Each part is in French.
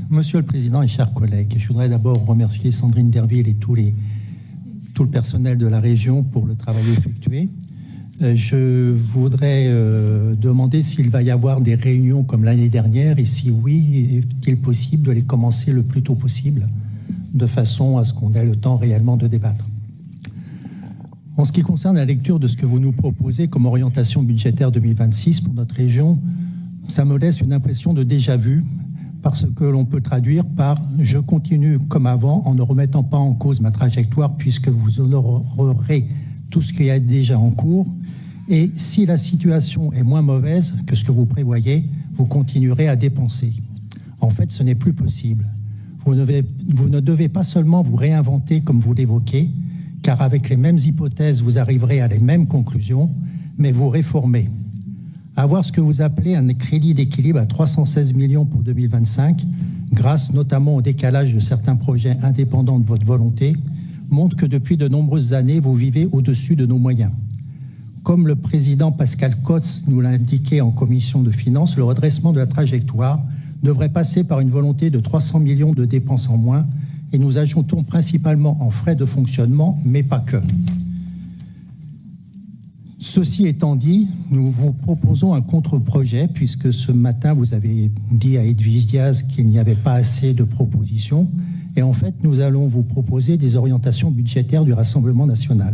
Monsieur le Président et chers collègues, je voudrais d'abord remercier Sandrine Derville et tout le personnel de la région pour le travail effectué. Je voudrais demander s'il va y avoir des réunions comme l'année dernière et si oui, est-il possible de les commencer le plus tôt possible de façon à ce qu'on ait le temps réellement de débattre. En ce qui concerne la lecture de ce que vous nous proposez comme orientation budgétaire 2026 pour notre région, ça me laisse une impression de déjà-vu parce que l'on peut traduire par « je continue comme avant en ne remettant pas en cause ma trajectoire puisque vous honorerez tout ce qui est déjà en cours et si la situation est moins mauvaise que ce que vous prévoyez, vous continuerez à dépenser. » En fait, ce n'est plus possible. Vous ne devez pas seulement vous réinventer comme vous l'évoquez, car avec les mêmes hypothèses, vous arriverez à les mêmes conclusions, mais vous réformez. Avoir ce que vous appelez un crédit d'équilibre à 316 millions pour 2025, grâce notamment au décalage de certains projets indépendants de votre volonté, montre que depuis de nombreuses années, vous vivez au-dessus de nos moyens. Comme le président Pascal Cotz nous l'a indiqué en commission de finances, le redressement de la trajectoire devrait passer par une volonté de 300 millions de dépenses en moins et nous ajoutons principalement en frais de fonctionnement, mais pas que. Ceci étant dit, nous vous proposons un contre-projet puisque ce matin, vous avez dit à Edwige Diaz qu'il n'y avait pas assez de propositions et en fait, nous allons vous proposer des orientations budgétaires du Rassemblement national.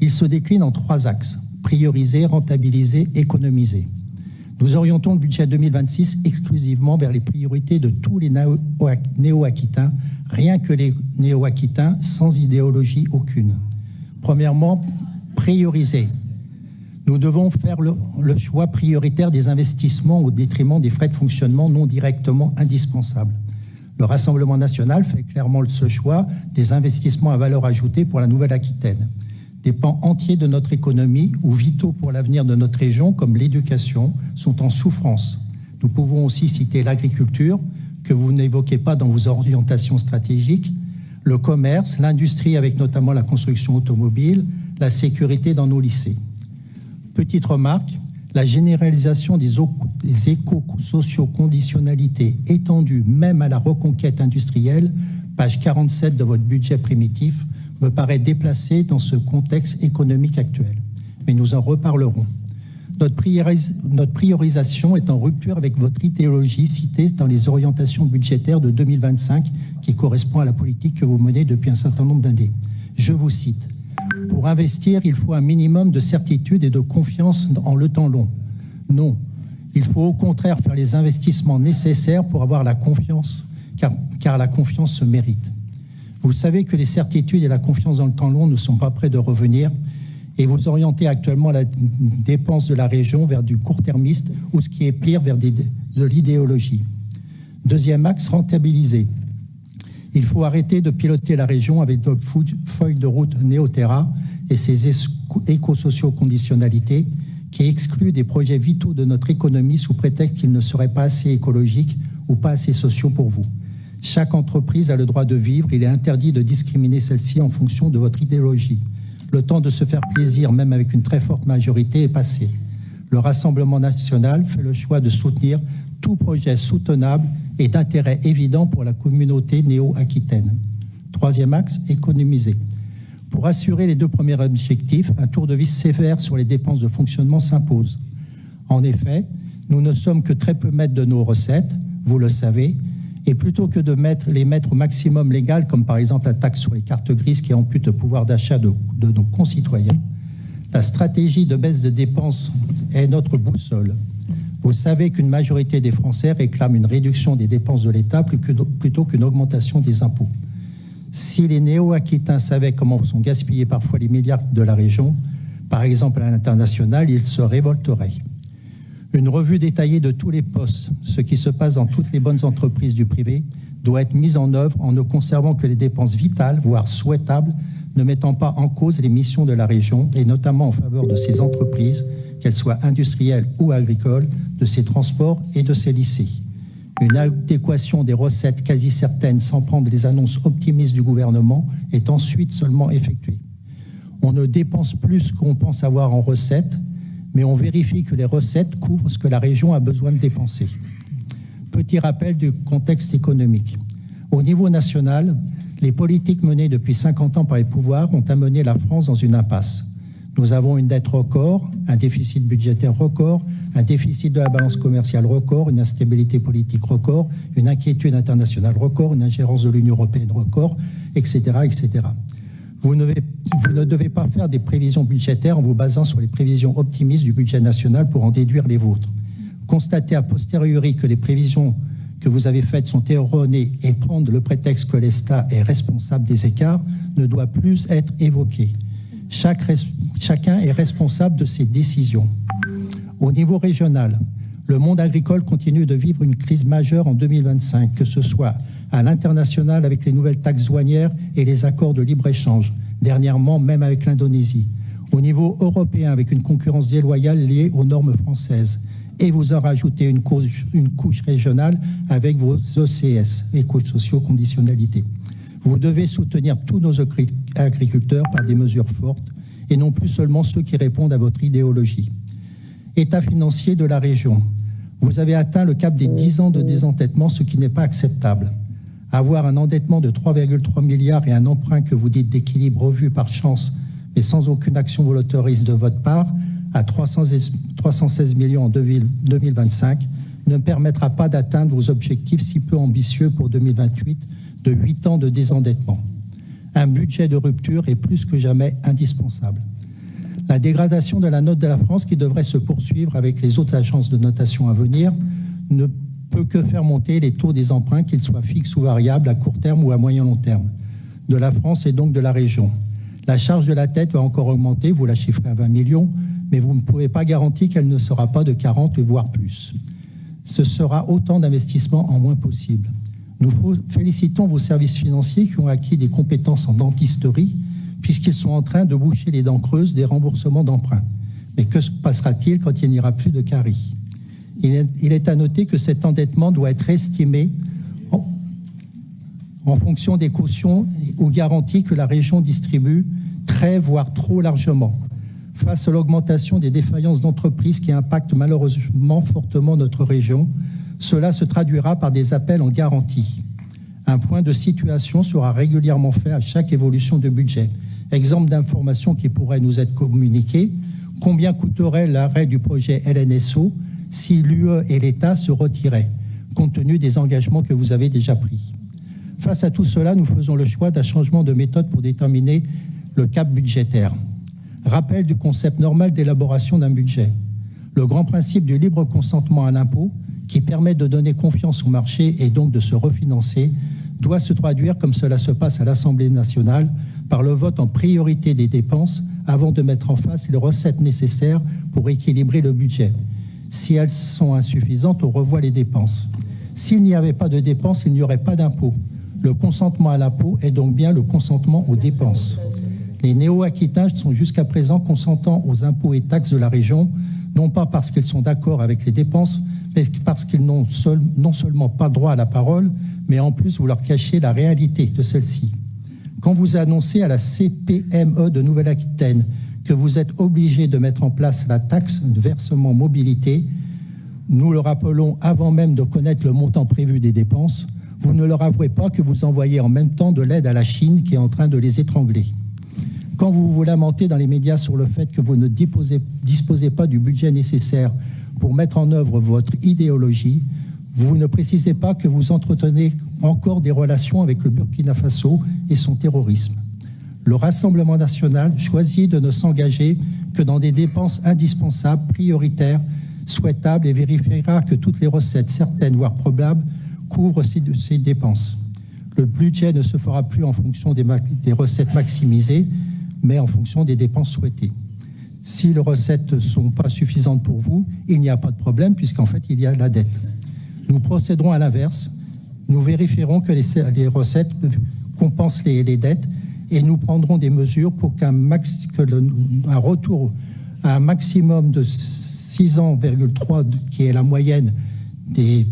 Il se décline en 3 axes, prioriser, rentabiliser, économiser. Nous orientons le budget 2026 exclusivement vers les priorités de tous les néo-aquitains, rien que les néo-aquitains sans idéologie aucune. Premièrement, prioriser. Nous devons faire le choix prioritaire des investissements au détriment des frais de fonctionnement non directement indispensables. Le Rassemblement national fait clairement ce choix des investissements à valeur ajoutée pour la Nouvelle-Aquitaine. Des pans entiers de notre économie ou vitaux pour l'avenir de notre région, comme l'éducation, sont en souffrance. Nous pouvons aussi citer l'agriculture, que vous n'évoquez pas dans vos orientations stratégiques, le commerce, l'industrie avec notamment la construction automobile, la sécurité dans nos lycées. Petite remarque, la généralisation des éco-socio-conditionnalités étendue même à la reconquête industrielle, page 47 de votre budget primitif, me paraît déplacée dans ce contexte économique actuel. Mais nous en reparlerons. Notre priorisation est en rupture avec votre idéologie citée dans les orientations budgétaires de 2025 qui correspond à la politique que vous menez depuis un certain nombre d'années. Je vous cite. Pour investir, il faut un minimum de certitude et de confiance en le temps long. Non, il faut au contraire faire les investissements nécessaires pour avoir la confiance, car la confiance se mérite. Vous savez que les certitudes et la confiance dans le temps long ne sont pas près de revenir et vous orientez actuellement la dépense de la région vers du court-termiste ou ce qui est pire, vers de l'idéologie. Deuxième axe, rentabiliser. Il faut arrêter de piloter la région avec votre feuille de route Néoterra et ses éco-socio-conditionnalités qui excluent des projets vitaux de notre économie sous prétexte qu'ils ne seraient pas assez écologiques ou pas assez sociaux pour vous. Chaque entreprise a le droit de vivre, il est interdit de discriminer celle-ci en fonction de votre idéologie. Le temps de se faire plaisir, même avec une très forte majorité, est passé. Le Rassemblement national fait le choix de soutenir tout projet soutenable et d'intérêt évident pour la communauté néo-aquitaine. Troisième axe, économiser. Pour assurer les 2 premiers objectifs, un tour de vis sévère sur les dépenses de fonctionnement s'impose. En effet, nous ne sommes que très peu maîtres de nos recettes, vous le savez, et plutôt que de les mettre au maximum légal, comme par exemple la taxe sur les cartes grises qui ampute le pouvoir d'achat de nos concitoyens, la stratégie de baisse des dépenses est notre boussole. Vous savez qu'une majorité des Français réclament une réduction des dépenses de l'État plutôt qu'une augmentation des impôts. Si les néo-aquitains savaient comment sont gaspillés parfois les milliards de la région, par exemple à l'international, ils se révolteraient. Une revue détaillée de tous les postes, ce qui se passe dans toutes les bonnes entreprises du privé, doit être mise en œuvre en ne conservant que les dépenses vitales, voire souhaitables, ne mettant pas en cause les missions de la région, et notamment en faveur de ces entreprises, qu'elles soient industrielles ou agricoles, de ses transports et de ses lycées. Une adéquation des recettes quasi certaine sans prendre les annonces optimistes du gouvernement est ensuite seulement effectuée. On ne dépense plus qu'on pense avoir en recettes, mais on vérifie que les recettes couvrent ce que la région a besoin de dépenser. Petit rappel du contexte économique. Au niveau national, les politiques menées depuis 50 ans par les pouvoirs ont amené la France dans une impasse. Nous avons une dette record, un déficit budgétaire record, un déficit de la balance commerciale record, une instabilité politique record, une inquiétude internationale record, une ingérence de l'Union européenne record, etc. etc. Vous ne devez pas faire des prévisions budgétaires en vous basant sur les prévisions optimistes du budget national pour en déduire les vôtres. Constater a posteriori que les prévisions que vous avez faites sont erronées et prendre le prétexte que l'État est responsable des écarts ne doit plus être évoqué. Chacun est responsable de ses décisions. Au niveau régional, le monde agricole continue de vivre une crise majeure en 2025, que ce soit à l'international avec les nouvelles taxes douanières et les accords de libre-échange, dernièrement même avec l'Indonésie. Au niveau européen, avec une concurrence déloyale liée aux normes françaises. Et vous en rajoutez une couche régionale avec vos OCS, éco-socio-conditionnalités. Vous devez soutenir tous nos agriculteurs par des mesures fortes et non plus seulement ceux qui répondent à votre idéologie. État financier de la région. Vous avez atteint le cap des 10 ans de désendettement, ce qui n'est pas acceptable. Avoir un endettement de 3,3 milliards et un emprunt que vous dites d'équilibre revu par chance, mais sans aucune action volontariste de votre part, à 316 millions en 2025, ne permettra pas d'atteindre vos objectifs si peu ambitieux pour 2028 de 8 ans de désendettement. Un budget de rupture est plus que jamais indispensable. La dégradation de la note de la France, qui devrait se poursuivre avec les autres agences de notation à venir, ne peut que faire monter les taux des emprunts, qu'ils soient fixes ou variables, à court terme ou à moyen long terme, de la France et donc de la région. La charge de la dette va encore augmenter, vous la chiffrez à 20 millions, mais vous ne pouvez pas garantir qu'elle ne sera pas de 40 voire plus. Ce sera autant d'investissements en moins possible. Nous félicitons vos services financiers qui ont acquis des compétences en dentisterie, puisqu'ils sont en train de boucher les dents creuses des remboursements d'emprunts. Mais que se passera-t-il quand il n'y aura plus de caries ? Il est à noter que cet endettement doit être estimé en fonction des cautions ou garanties que la région distribue très, voire trop largement. Face à l'augmentation des défaillances d'entreprises qui impactent malheureusement fortement notre région, cela se traduira par des appels en garantie. Un point de situation sera régulièrement fait à chaque évolution de budget. Exemple d'information qui pourrait nous être communiquée: combien coûterait l'arrêt du projet LNSO si l'UE et l'État se retiraient, compte tenu des engagements que vous avez déjà pris. Face à tout cela, nous faisons le choix d'un changement de méthode pour déterminer le cap budgétaire. Rappel du concept normal d'élaboration d'un budget. Le grand principe du libre consentement à l'impôt, qui permet de donner confiance au marché et donc de se refinancer, doit se traduire, comme cela se passe à l'Assemblée nationale, par le vote en priorité des dépenses avant de mettre en face les recettes nécessaires pour équilibrer le budget. Si elles sont insuffisantes, on revoit les dépenses. S'il n'y avait pas de dépenses, il n'y aurait pas d'impôt. Le consentement à l'impôt est donc bien le consentement aux dépenses. Les néo-aquitains sont jusqu'à présent consentants aux impôts et taxes de la région, non pas parce qu'ils sont d'accord avec les dépenses, mais parce qu'ils n'ont non seulement pas le droit à la parole, mais en plus vous leur cachez la réalité de celle-ci. Quand vous annoncez à la CPME de Nouvelle-Aquitaine que vous êtes obligé de mettre en place la taxe de versement mobilité, nous le rappelons avant même de connaître le montant prévu des dépenses, vous ne leur avouez pas que vous envoyez en même temps de l'aide à la Chine qui est en train de les étrangler. Quand vous vous lamentez dans les médias sur le fait que vous ne disposez pas du budget nécessaire pour mettre en œuvre votre idéologie, vous ne précisez pas que vous entretenez encore des relations avec le Burkina Faso et son terrorisme. Le Rassemblement national choisit de ne s'engager que dans des dépenses indispensables, prioritaires, souhaitables et vérifiera que toutes les recettes, certaines voire probables, couvrent ces dépenses. Le budget ne se fera plus en fonction des recettes maximisées, mais en fonction des dépenses souhaitées. Si les recettes ne sont pas suffisantes pour vous, il n'y a pas de problème puisqu'en fait, il y a la dette. Nous procéderons à l'inverse. Nous vérifierons que les recettes compensent les dettes et nous prendrons des mesures pour qu'un retour à un maximum de 6 ans, 3, qui est la moyenne du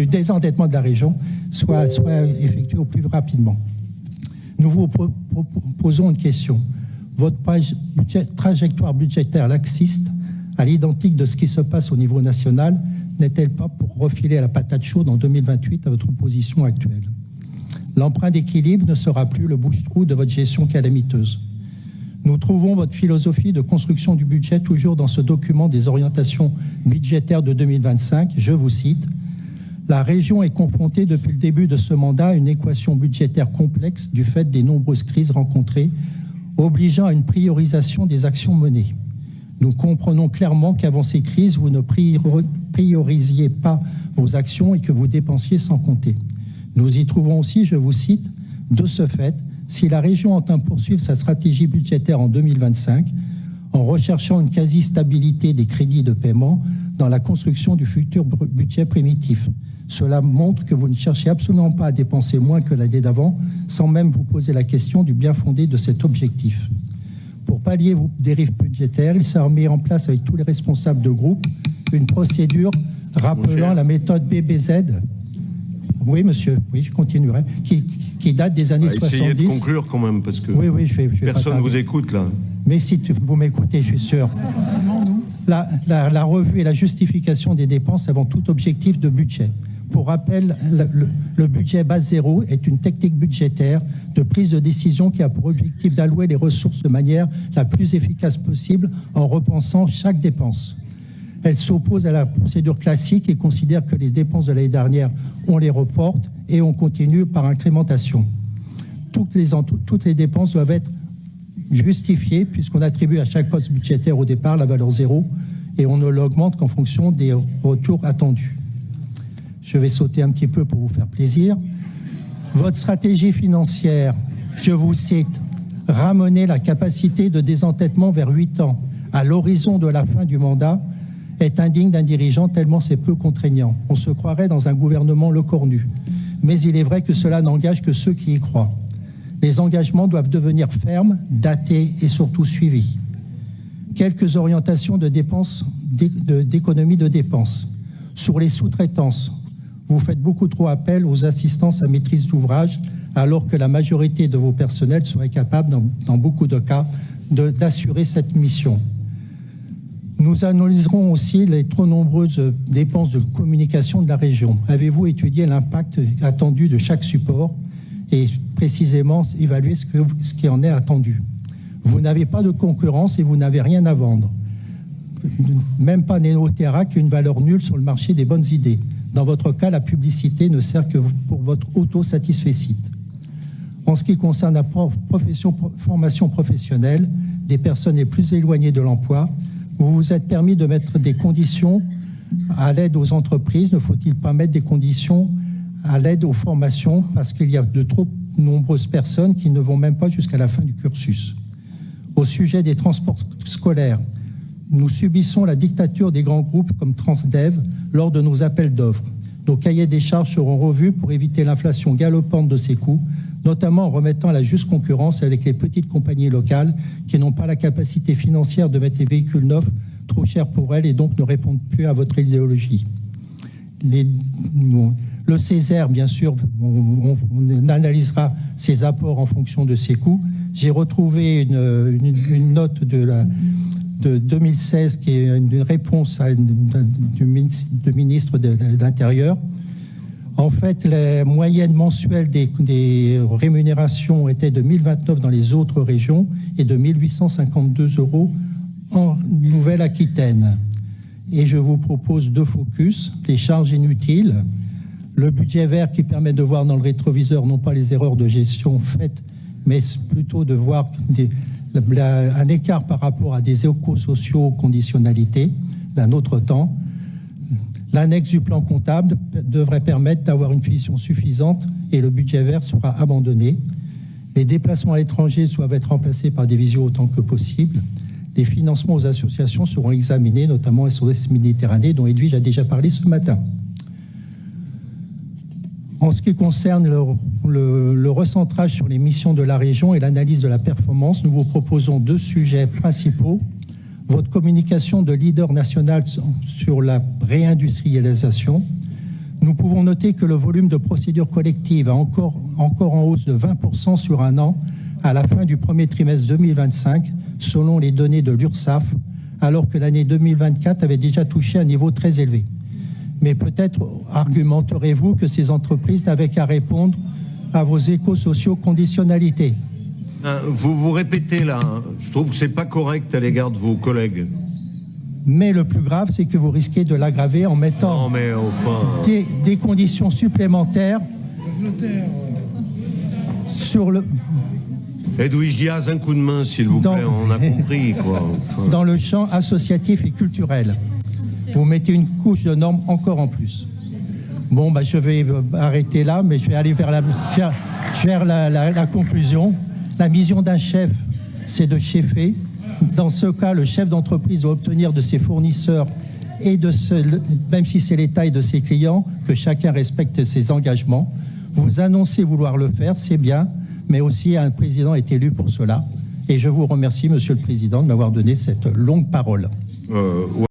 désendettement de la région soit effectué au plus rapidement. Nous vous proposons une question. Votre trajectoire budgétaire laxiste, à l'identique de ce qui se passe au niveau national, n'est-elle pas pour refiler à la patate chaude en 2028 à votre position actuelle? L'emprunt d'équilibre ne sera plus le bouche-trou de votre gestion calamiteuse. Nous trouvons votre philosophie de construction du budget toujours dans ce document des orientations budgétaires de 2025. Je vous cite: « La région est confrontée depuis le début de ce mandat à une équation budgétaire complexe du fait des nombreuses crises rencontrées, obligeant à une priorisation des actions menées. Nous comprenons clairement qu'avant ces crises, vous ne priorisiez pas vos actions et que vous dépensiez sans compter. Nous y trouvons aussi, je vous cite, de ce fait, si la région entend poursuivre sa stratégie budgétaire en 2025, en recherchant une quasi-stabilité des crédits de paiement dans la construction du futur budget primitif. Cela montre que vous ne cherchez absolument pas à dépenser moins que l'année d'avant, sans même vous poser la question du bien fondé de cet objectif. Pour pallier vos dérives budgétaires, il sera mis en place avec tous les responsables de groupe une procédure rappelant la méthode BBZ. Oui, monsieur, oui, je continuerai. Qui date des années 70. Essayez de conclure quand même, parce que oui, je vais personne ne vous écoute là. Mais si vous m'écoutez, je suis sûr. La revue et la justification des dépenses avant tout objectif de budget. Pour rappel, le budget base zéro est une technique budgétaire de prise de décision qui a pour objectif d'allouer les ressources de manière la plus efficace possible en repensant chaque dépense. Elle s'oppose à la procédure classique et considère que les dépenses de l'année dernière, on les reporte et on continue par incrémentation. Toutes les dépenses doivent être justifiées puisqu'on attribue à chaque poste budgétaire au départ la valeur zéro et on ne l'augmente qu'en fonction des retours attendus. Je vais sauter un petit peu pour vous faire plaisir. Votre stratégie financière, je vous cite, ramener la capacité de désendettement vers 8 ans à l'horizon de la fin du mandat est indigne d'un dirigeant tellement c'est peu contraignant. On se croirait dans un gouvernement le cornu. Mais il est vrai que cela n'engage que ceux qui y croient. Les engagements doivent devenir fermes, datés et surtout suivis. Quelques orientations de dépenses, d'économie de dépenses. Sur les sous-traitances, vous faites beaucoup trop appel aux assistances à maîtrise d'ouvrage, alors que la majorité de vos personnels seraient capables, dans beaucoup de cas, d'assurer cette mission. Nous analyserons aussi les trop nombreuses dépenses de communication de la région. Avez-vous étudié l'impact attendu de chaque support et précisément évalué ce qui en est attendu? Vous n'avez pas de concurrence et vous n'avez rien à vendre. Même pas Néo-Terra qui a une valeur nulle sur le marché des bonnes idées. Dans votre cas, la publicité ne sert que pour votre auto-satisfecit. En ce qui concerne la formation professionnelle des personnes les plus éloignées de l'emploi, vous vous êtes permis de mettre des conditions à l'aide aux entreprises. Ne faut-il pas mettre des conditions à l'aide aux formations parce qu'il y a de trop nombreuses personnes qui ne vont même pas jusqu'à la fin du cursus? Au sujet des transports scolaires, nous subissons la dictature des grands groupes comme Transdev lors de nos appels d'offres. Nos cahiers des charges seront revus pour éviter l'inflation galopante de ces coûts, notamment en remettant à la juste concurrence avec les petites compagnies locales qui n'ont pas la capacité financière de mettre les véhicules neufs trop chers pour elles et donc ne répondent plus à votre idéologie. Le Césaire, bien sûr, on analysera ses apports en fonction de ses coûts. J'ai retrouvé une note de 2016 qui est une réponse du ministre de l'Intérieur. En fait, la moyenne mensuelle des rémunérations était de 1029 dans les autres régions et de 1852 € en Nouvelle-Aquitaine. Et je vous propose deux focus, les charges inutiles, le budget vert qui permet de voir dans le rétroviseur non pas les erreurs de gestion faites, mais plutôt de voir un écart par rapport à des éco-sociaux conditionnalités d'un autre temps. L'annexe du plan comptable devrait permettre d'avoir une vision suffisante et le budget vert sera abandonné. Les déplacements à l'étranger doivent être remplacés par des visios autant que possible. Les financements aux associations seront examinés, notamment SOS Méditerranée, dont Edwige a déjà parlé ce matin. En ce qui concerne le recentrage sur les missions de la région et l'analyse de la performance, nous vous proposons deux sujets principaux. Votre communication de leader national sur la réindustrialisation. Nous pouvons noter que le volume de procédures collectives a encore en hausse de 20% sur un an à la fin du premier trimestre 2025, selon les données de l'URSSAF, alors que l'année 2024 avait déjà touché un niveau très élevé. Mais peut-être argumenterez-vous que ces entreprises n'avaient qu'à répondre à vos éco-sociaux conditionnalités. Vous répétez là, je trouve que c'est pas correct à l'égard de vos collègues. Mais le plus grave, c'est que vous risquez de l'aggraver en mettant des conditions supplémentaires sur le... Edwige Diaz, un coup de main, s'il vous plaît, on a compris, quoi. Enfin... Dans le champ associatif et culturel, vous mettez une couche de normes encore en plus. Bon, je vais arrêter là, mais je vais aller vers la conclusion. La mission d'un chef, c'est de chefer. Dans ce cas, le chef d'entreprise doit obtenir de ses fournisseurs et même si c'est l'État et de ses clients, que chacun respecte ses engagements. Vous annoncez vouloir le faire, c'est bien, mais aussi un président est élu pour cela. Et je vous remercie, Monsieur le Président, de m'avoir donné cette longue parole.